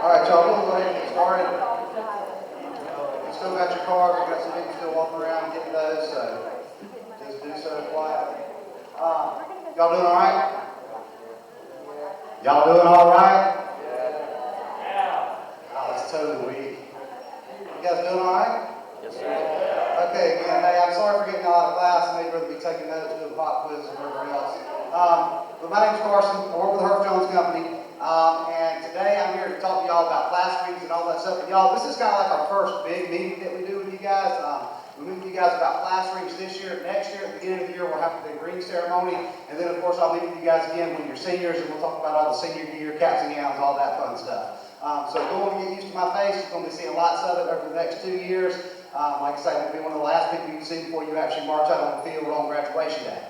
All right, y'all, we'll go ahead and get started. You still got your cards. We've got some people still walking around getting those, so just do so quietly. Y'all doing all right? Y'all doing all right? Oh, that's totally weak. You guys doing all right? Yes, sir. Okay, again, hey, I'm sorry for getting y'all out of class. I may rather be taking notes, doing pop quiz, or whatever else. But my name's Carson. I work with the Herb Jones Company. And today I'm here to talk to y'all about class rings and all that stuff. And y'all, this is kind of like our first big meeting that we do with you guys. We meet with you guys about class rings this year. Next year, at the beginning of the year, we'll have a big ring ceremony. And then, of course, I'll meet with you guys again when you're seniors, and we'll talk about all the senior gear, caps and gowns, all that fun stuff. So go and get used to my face. You're going to be seeing lots of it over the next 2 years. Like I say, I'm going to be one of the last people you see before you actually march out on the field on graduation day.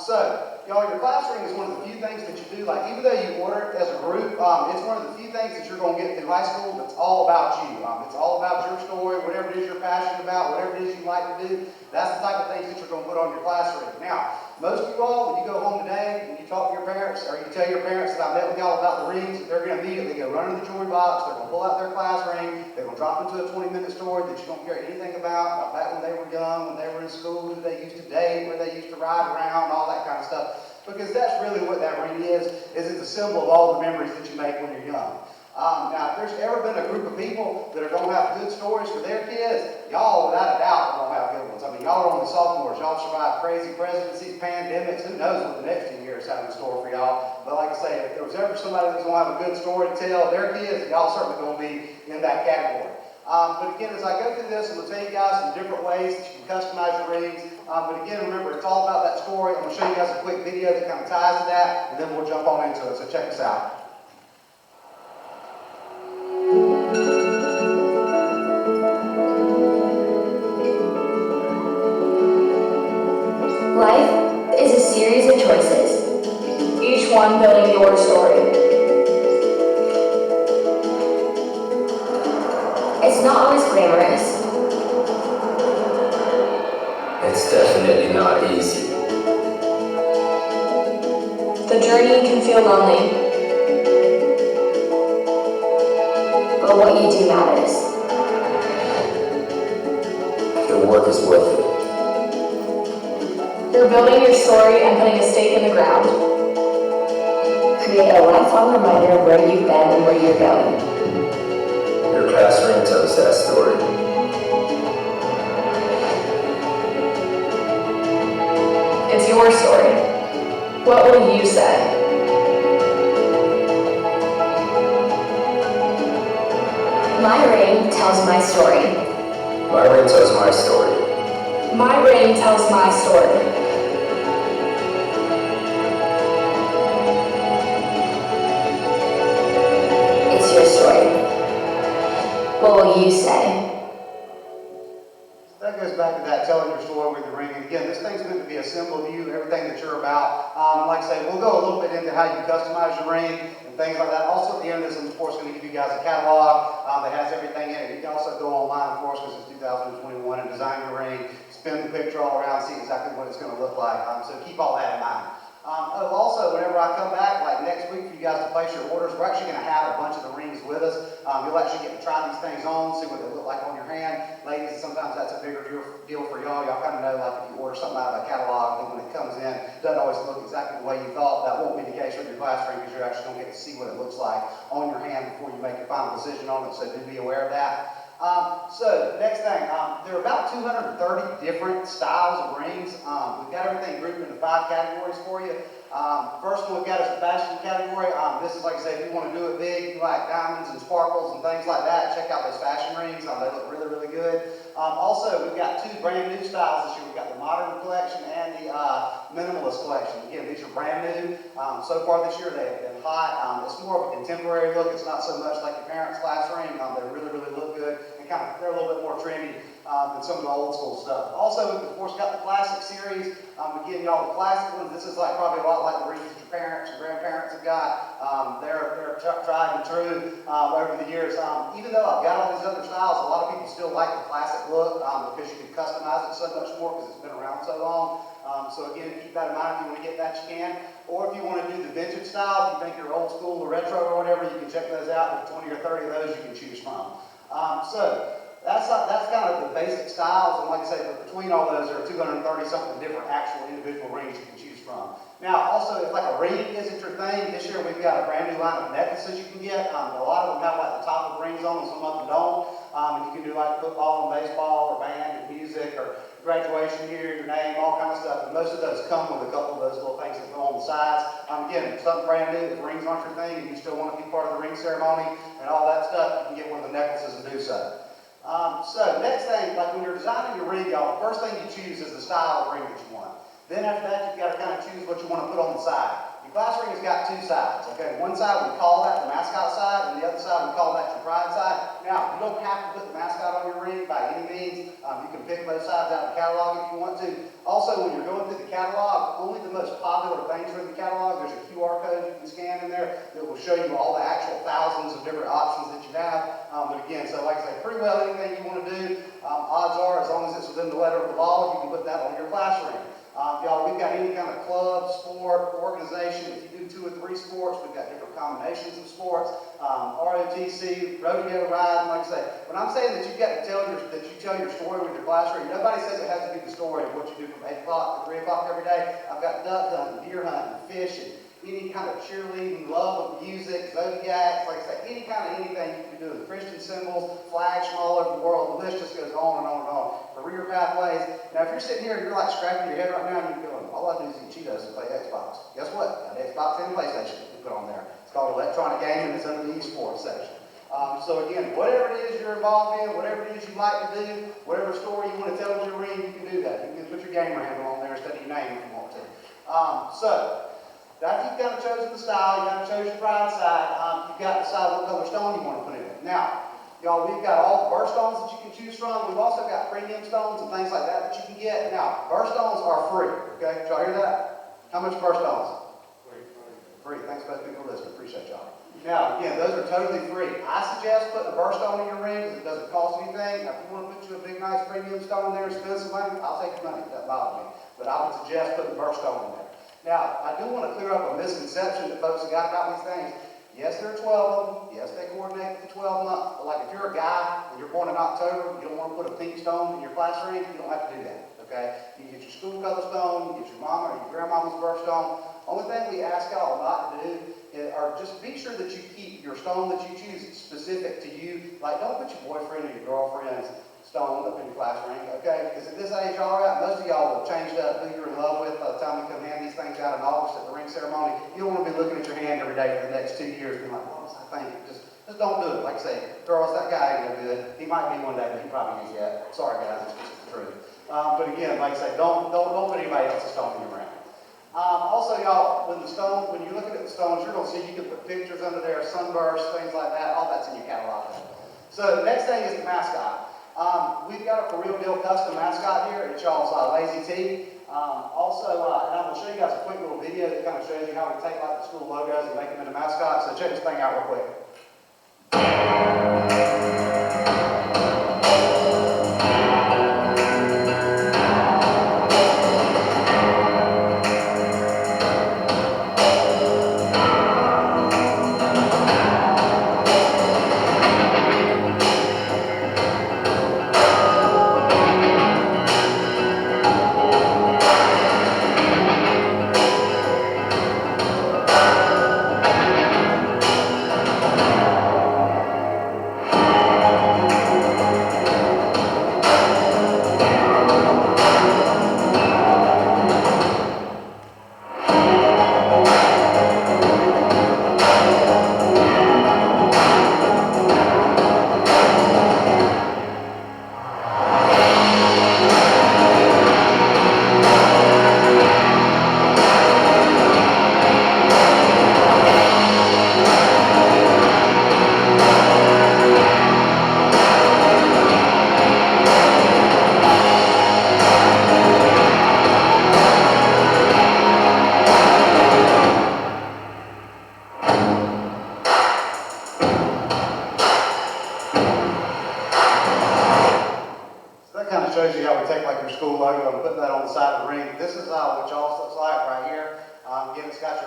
So, y'all, your class ring is one of the few things that you do. Like, even though you order it as a group, it's one of the few things that you're going to get through high school that's all about you. It's all about your story, whatever it is you're passionate about, whatever it is you like to do. That's the type of things that you're going to put on your class ring. Now, most of you all, when you go home today and you talk to your parents, or you tell your parents that I met with y'all about the rings, they're going to immediately go run to the jewelry box, they're going to pull out their class ring, they're going to drop into a 20-minute story that you don't care anything about back when they were young, when they were in school, who they used to date, where they used to ride around, all that kind of stuff. Because that's really what that ring is it's a symbol of all the memories that you make when you're young. Now, if there's ever been a group of people that are going to have good stories for their kids, y'all, without a doubt, are going to have good ones. I mean, y'all are only sophomores. Y'all survived crazy presidencies, pandemics. Who knows what the next 10 years have in store for y'all. But like I say, if there was ever somebody that's going to have a good story to tell their kids, y'all certainly going to be in that category. But again, as I go through this, I'm going to tell you guys some different ways that you can customize your rings. But again, remember, it's all about that story. I'm going to show you guys a quick video that kind of ties to that, and then we'll jump on into it. So check this out. Life is a series of choices, each one building your story. It's not always glamorous. It's definitely not easy. The journey can feel lonely. But what you do matters. The work is worth it. You're building your story and putting a stake in the ground. Create a lifelong reminder of where you've been and where you're going. Your class ring tells that story. It's your story. What will you say? My ring tells my story. My ring tells my story. My ring tells my story. It's your story. What will you say? That goes back to that telling your story with the ring. And again, this thing's meant to be a symbol of you, everything that you're about. Like I say, we'll go a little bit into how you customize your ring and things like that. Also, at the end of this, I'm of course going to give you guys a catalog that has everything in it. You can also go online, of course, because it's 2021, and design your ring, spin the picture all around, see exactly what it's going to look like. So keep all that in mind. Also, whenever I come back, like next week for you guys to place your orders, we're actually going to have a bunch of the rings with us. You'll actually get to try these things on, see what they look like on your hand. Ladies, sometimes that's a bigger deal for y'all. Y'all kind of know, like if you order something out of a catalog, then when it comes in, it doesn't always look exactly the way you thought. That won't be the case with your class ring because you're actually going to get to see what it looks like on your hand before you make your final decision on it. So do be aware of that. So next thing, there are about 230 different styles of rings. We've got everything grouped into 5 categories for you. First one we've got is the fashion category. This is, like I say, if you want to do it big, you like diamonds and sparkles and things like that, check out those fashion rings. They look really, really good. Also, we've got 2 brand new styles this year. We've got the modern collection and the minimalist collection. Again, these are brand new. So far this year, they have been hot. It's more of a contemporary look. It's not so much like your parents' class ring. They really, really look good. And they're a little bit more trendy than some of the old school stuff. Also, we've of course got the classic series. Again, y'all, the classic ones, this is like probably a lot like the rings that your parents and grandparents have got. They're tried and true over the years. Even though I've got all these other styles, a lot of people still like the classic look because you can customize it so much more because it's been around so long. So again, keep that in mind. If you want to get that, you can. Or if you want to do the vintage style, if you think you're old school or retro or whatever, you can check those out. There's 20 or 30 of those you can choose from. So that's kind of the basic styles, and like I say, but between all those, there are 230 something different actual individual rings you can choose from. Now, also, if like a ring isn't your thing, this year we've got a brand new line of necklaces you can get. A lot of them have like the top of rings on, and some of them don't. And you can do like football and baseball, or band and music, or graduation year, your name, all kind of stuff. And most of those come with a couple of those little things that go on the sides. Again, something brand new. If rings aren't your thing, and you still want to be part of the ring ceremony and all that stuff, you can get one of the necklaces and do so. So next thing, like when you're designing your ring, y'all, the first thing you choose is the style of ring that you want. Then after that, you've got to kind of choose what you want to put on the side. Your class ring has got two sides, okay? One side we call that the mascot side, and the other side we call that your pride side. Now, you don't have to put the mascot on your ring by any means. You can pick both sides out of the catalog if you want to. Also, when you're going through the catalog, only the most popular things are in the catalog. There's a QR code you can scan in there that will show you all the actual thousands of different options that you have. But again, so like I say, pretty well anything you want to do, odds are, as long as it's within the letter of the law, you can put that on your class ring. Y'all, we've got any kind of club, sport, organization. If you do 2 or 3 sports, we've got different combinations of sports. ROTC, rodeo riding, like I say. When I'm saying that you've got to tell your story with your class ring, nobody says it has to be the story of what you do from 8 o'clock to 3 o'clock every day. I've got duck hunting, deer hunting, fishing, any kind of cheerleading, love of music, zodiacs, like I say, any kind of anything you can do with Christian symbols, flags from all over the world. The list just goes on and on and on. Career pathways. Now, if you're sitting here and you're like scratching your head right now and you're going, all I do is eat Cheetos and play Xbox. Guess what? Got Xbox and PlayStation to put on there. It's called electronic gaming. It's under the esports section. So again, whatever it is you're involved in, whatever it is you like to do, whatever story you want to tell with your ring, you can do that. You can put your gamer handle on there instead of your name if you want to. So after you've kind of chosen the style, you've kind of chosen your pride side, you've got to decide what color stone you want to put in it. Now, y'all, we've got all the birthstones that you can choose from. We've also got premium stones and things like that that you can get. Now, birthstones are free, okay? Did y'all hear that? How much birthstones? Free. Thanks for those people listening. Appreciate y'all. Now, again, those are totally free. I suggest putting a birthstone in your ring because it doesn't cost anything. Now, if you want to put you a big, nice premium stone there and spend some money, I'll take your money. It doesn't bother me. But I would suggest putting a birthstone in there. Now, I do want to clear up a misconception that folks have got about these things. Yes, there are 12 of them. Yes, they coordinate with the 12 months. But like if you're a guy and you're born in October, you don't want to put a pink stone in your class ring, you don't have to do that, okay? You can get your school color stone, you get your mama or your grandmama's birthstone. Only thing we ask y'all not to do are just be sure that you keep your stone that you choose specific to you. Like don't put your boyfriend or your girlfriend's stone up in your class ring, okay? Because at this age, all right, most of y'all have changed up who you're in love with by the time you come hand these things out in August at the ring ceremony. You don't want to be looking at your hand every day for the next 2 years being like, what was I thinking? Just don't do it. Like I say, girls, that guy ain't no good. He might be one day, but he probably is yet. Sorry guys, it's just the truth. But again, like I say, don't put anybody else's stone in your ring. Also, y'all, when you're looking at the stones, you're going to see you can put pictures under there, sunbursts, things like that. All that's in your catalog. So the next thing is the mascot. We've got a For Real Deal custom mascot here at y'all's Lazy T. Also, and I'm going to show you guys a quick little video that kind of shows you how we take like the school logos and make them into mascots. So check this thing out real quick.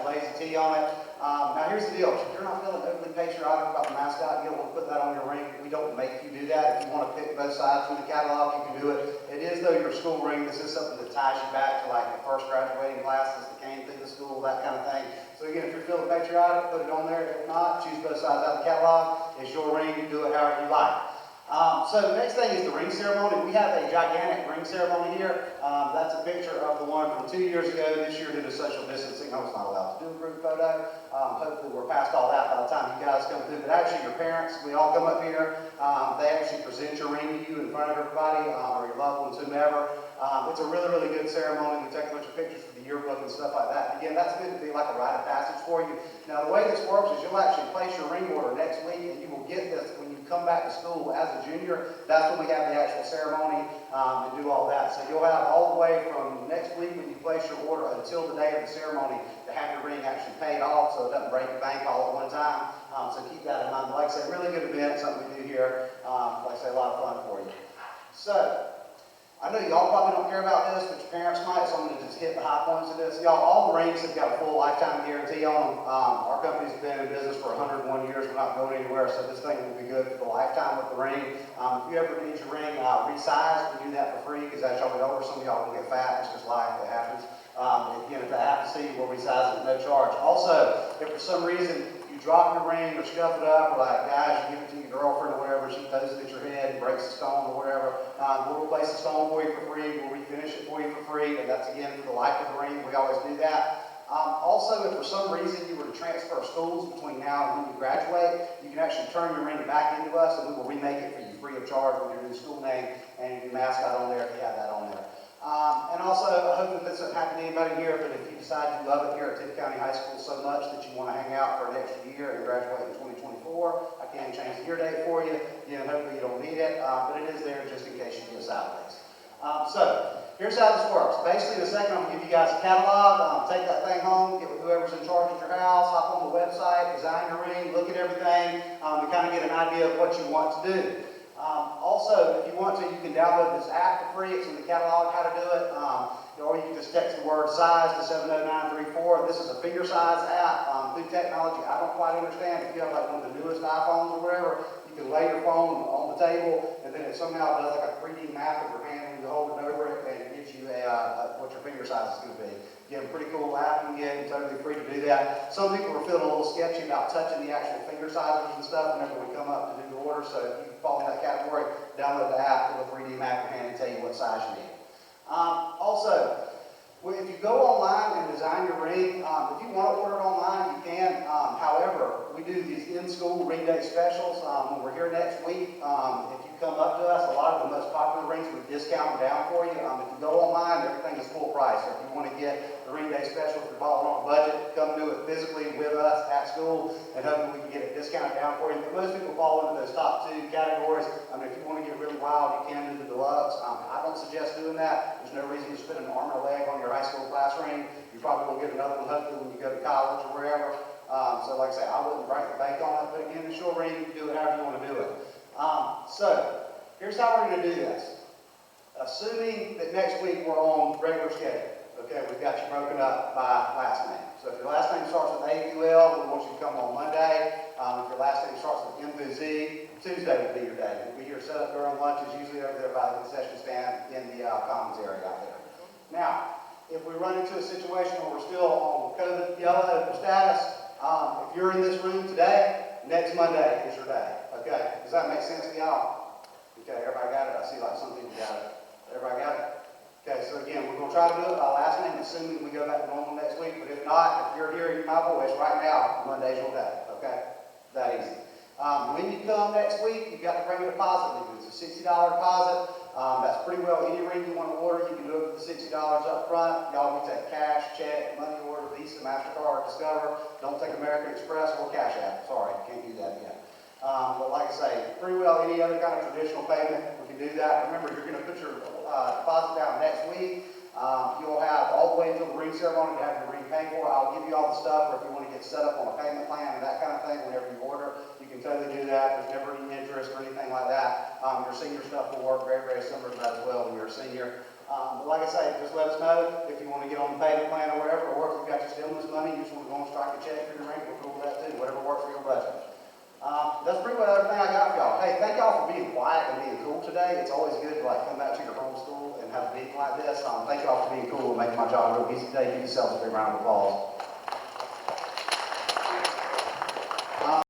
lazy T on it. Now here's the deal, if you're not feeling overly patriotic about the mascot, you don't want to put that on your ring, we don't make you do that. If you want to pick both sides from the catalog, you can do it. It is though your school ring, this is something that ties you back to like the first graduating classes that came through the school, that kind of thing. So again, if you're feeling patriotic, put it on there. If not, choose both sides out of the catalog. It's your ring, you do it however you like. So the next thing is the ring ceremony. We have a gigantic ring ceremony here. That's a picture of the one from 2 years ago. This year due to social distancing, I was not allowed to do a group photo. Hopefully we're past all that by the time you guys come through. But actually your parents, we all come up here. They actually present your ring to you in front of everybody, or your loved ones, whomever. It's a really, really good ceremony. We take a bunch of pictures for the yearbook and stuff like that. Again, that's meant to be like a rite of passage for you. Now the way this works is you'll actually place your ring order next week, and you will get this when you come back to school as a junior. That's when we have the actual ceremony and do all that. So you'll have all the way from next week when you place your order until the day of the ceremony to have your ring actually paid off so it doesn't break the bank all at one time. So keep that in mind. But like I say, really good event, something we do here. Like I say, a lot of fun for you. So, I know y'all probably don't care about this, but your parents might, so I'm going to just hit the high points of this. Y'all, all the rings have got a full lifetime guarantee on them. Our company's been in business for 101 years. We're not going anywhere, so this thing will be good for the lifetime with the ring. If you ever need your ring resized, we do that for free, because as y'all get older, some of y'all will get fat. It's just life, it happens. Again, if that happens to you, we'll resize it at no charge. Also, if for some reason you drop your ring or scuff it up, or like, guys, you give it to your girlfriend or whatever, she throws it at your head and breaks the stone or whatever, we'll replace the stone for you for free, we'll refinish it for you for free, and that's again for the life of the ring. We always do that. Also, if for some reason you were to transfer schools between now and when you graduate, you can actually turn your ring back into us, and we will remake it for you free of charge with your new school name and your mascot on there if you have that on there. And also, I hope that this doesn't happen to anybody here, but if you decide you love it here at Tippah County High School so much that you want to hang out for an extra year and graduate in 2024, I can change the year date for you. Again, hopefully you don't need it, but it is there just in case you get sideways. So, here's how this works. Basically, in a second, I'm going to give you guys a catalog. Take that thing home, get with whoever's in charge at your house, hop on the website, design your ring, look at everything, and kind of get an idea of what you want to do. Also, if you want to, you can download this app for free. It's in the catalog how to do it. Or you can just text the word size to 70934. This is a finger size app through technology. I don't quite understand. If you have like one of the newest iPhones or whatever, you can lay your phone on the table, and then it somehow does like a 3D map of your hand when you hold it over it, and it gives you what your finger size is going to be. Again, pretty cool app you can get, and totally free to do that. Some people are feeling a little sketchy about touching the actual finger sizes and stuff whenever we come up to do the order, so if you fall in that category, download the app, it'll 3D map your hand and tell you what size you need. Also, if you go online and design your ring, if you want to order it online, you can. However, we do these in-school ring day specials. When we're here next week, if you come up to us, a lot of the most popular rings we discount down for you. If you go online, everything is full price. So if you want to get the ring day special, if you're balling on a budget, come do it physically with us at school, and hopefully we can get it discounted down for you. But most people fall into those top two categories. If you want to get really wild, you can do the deluxe. I don't suggest doing that. There's no reason to spend an arm and a leg on your high school class ring. You probably will get another one hopefully when you go to college or wherever. So like I say, I wouldn't break the bank on it, but again, it's your ring, you can do it however you want to do it. So, here's how we're going to do this. Assuming that next week we're on regular schedule, okay, we've got you broken up by last name. So if your last name starts with A-U-L, we want you to come on Monday. If your last name starts with M through Z, Tuesday would be your day. We'll be here set up during lunch, is usually over there by the concession stand in the commons area out there. Now, if we run into a situation where we're still on COVID yellow status, if you're in this room today, next Monday is your day. Okay, does that make sense to y'all? Okay, everybody got it? I see like some people got it. Everybody got it? Okay, so again, we're going to try to do it by last name, assuming we go back to normal next week. But if not, if you're hearing my voice right now, Monday's your day. Okay, that easy. When you come next week, you've got to bring a deposit with you. It's a $60 deposit. That's pretty well any ring you want to order. You can do it for the $60 up front. Y'all, we take cash, check, money order, Visa, MasterCard, Discover. Don't take American Express or Cash App. Sorry, can't do that yet. But like I say, pretty well any other kind of traditional payment, we can do that. Remember, you're going to put your deposit down next week. You'll have all the way until the ring ceremony to have your ring paid for. I'll give you all the stuff, or if you want to get set up on a payment plan and that kind of thing, whenever you order, you can totally do that. There's never any interest or anything like that. Your senior stuff will work very, very similar to that as well when you're a senior. But like I say, just let us know if you want to get on the payment plan or whatever, or if you've got your stimulus money, you just want to go and strike a check for your rent, we're cool with that too, whatever works for your budget. That's pretty much everything I got for y'all. Hey, thank y'all for being quiet and being cool today. It's always good to like come back to your home school and have a meeting like this. Thank y'all for being cool and making my job real easy today. Give yourselves a big round of applause.